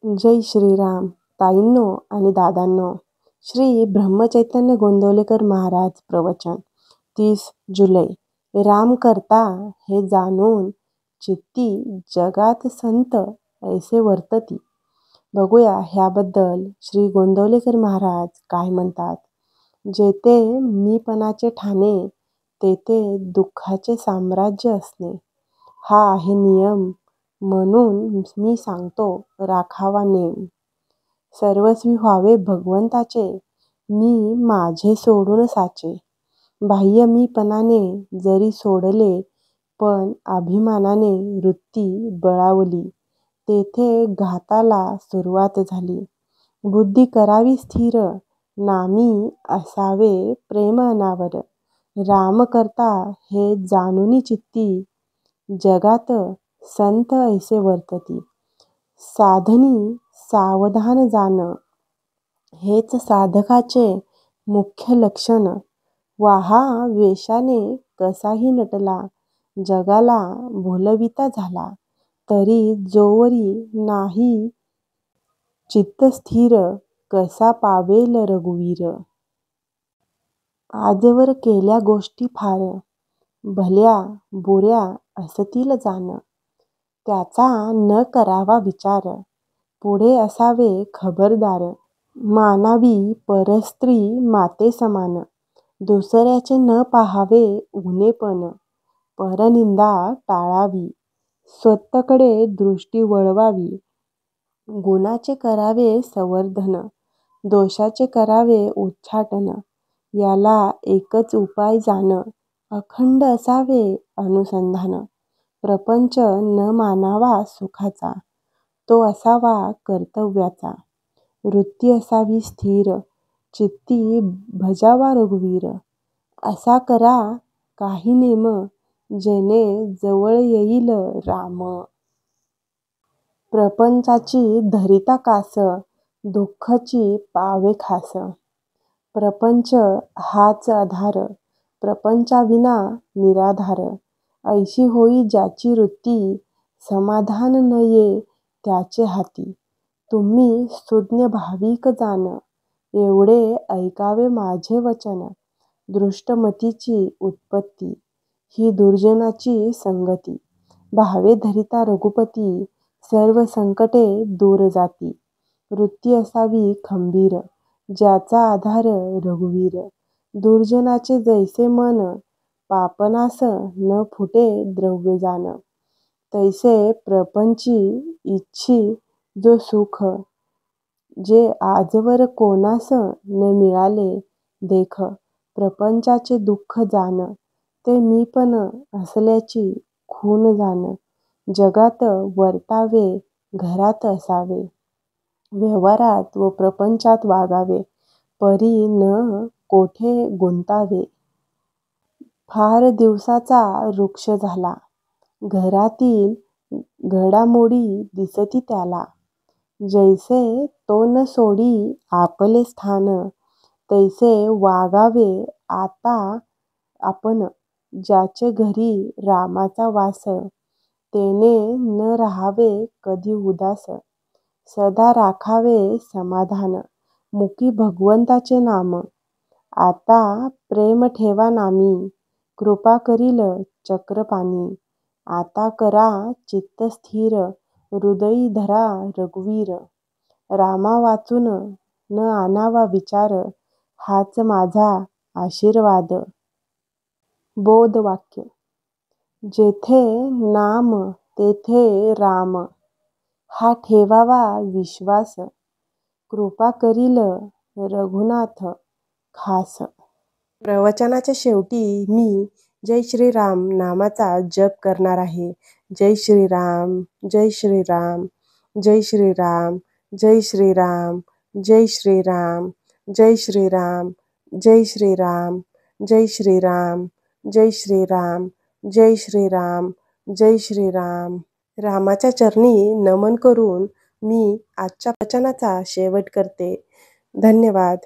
जय श्रीराम ताईंनो आणि दादांनो. श्री ब्रह्मचैतन्य गोंदवलेकर महाराज प्रवचन 30 जुलै. राम करता हे जाणून चित्ती जगात संत ऐसे वर्तती. बघूया ह्याबद्दल श्री गोंदवलेकर महाराज काय म्हणतात. जेथे मीपणाचे ठाणे तेथे दुःखाचे साम्राज्य असणे हा आहे नियम. म्हणून मी सांगतो राखावा नेम. सर्वस्वी व्हावे भगवंताचे, मी माझे सोडून साचे. बाह्य मीपणाने जरी सोडले, पण अभिमानाने वृत्ती बळावली, तेथे घाताला सुरुवात झाली. बुद्धी करावी स्थिर, नामी असावे प्रेम अनावर. राम करता हे जाणूनी चित्ती, जगात संत ऐसे वर्तती. साधनी सावधान जाण, हेच साधकाचे मुख्य लक्षण. वाहा वेशाने कसाही नटला, जगाला भुलविता झाला, तरी जोवरी नाही चित्त स्थिर, कसा पावेल रघुवीर. आजवर केल्या गोष्टी फार, भल्या बुऱ्या असतील जाण, त्याचा न करावा विचार, पुढे असावे खबरदार. मानावी परस्त्री माते समान, दुसऱ्याचे न पाहावे उणेपण. परनिंदा टाळावी, स्वतःकडे दृष्टी वळवावी. गुणाचे करावे संवर्धन, दोषाचे करावे उच्चाटन. याला एकच उपाय जाण, अखंड असावे अनुसंधान. प्रपंच न मानावा सुखाचा, तो असावा कर्तव्याचा. वृत्ती असावी स्थिर, चित्ती भजावा रघुवीर. असा करा काही नेम, जेणे जवळ येईल राम. प्रपंचाची धरिता कास, दुःखाची पावे खास. प्रपंच हाच आधार, प्रपंचाविना निराधार. ऐशी होई ज्याची वृत्ती, समाधान न ये त्याचे हाती. तुम्ही सुज्ञ भाविक जाण, एवढे ऐकावे माझे वचन. दृष्टमतीची उत्पत्ती, ही दुर्जनाची संगती. भावे धरिता रघुपती, सर्व संकटे दूर जाती. वृत्ती असावी खंबीर, ज्याचा आधार रघुवीर. दुर्जनाचे जैसे मन, पापनास न फुटे द्रव्य जाण. तैसे प्रपंची इच्छी जो सुख, जे आजवर कोणास न मिळाले देख. प्रपंचाचे दुःख जाण, ते मीपण असल्याची खूण जाण. जगात वर्तावे घरात असावे, व्यवहारात व प्रपंचात वागावे, परी न कोठे गुंतावे. फार दिवसाचा वृक्ष झाला, घरातील घडामोडी दिसती त्याला. जैसे तो न सोडी आपले स्थान, तैसे वागावे आता आपण. ज्याचे घरी रामाचा वास, तेने न राहावे कधी उदास. सदा राखावे समाधान, मुखी भगवंताचे नाम. आता प्रेम ठेवा नामी, कृपा करील चक्रपाणी. आता करा चित्त स्थिर, हृदयी धरा रघुवीर. रामा वाचून न आणावा विचार, हाच माझा आशीर्वाद. बोध वाक्य. जेथे नाम तेथे राम, हा ठेवावा विश्वास. कृपा करील रघुनाथ खास. प्रवचनाच्या शेवटी मी जय श्रीराम नामाचा जप करणार आहे. जय श्रीराम, जय श्रीराम, जय श्रीराम, जय श्रीराम, जय श्रीराम, जय श्रीराम, जय श्रीराम, जय श्रीराम, जय श्रीराम, जय श्रीराम, जय श्रीराम. रामाच्या चरणी नमन करून मी आजच्या प्रवचनाचा शेवट करते. धन्यवाद.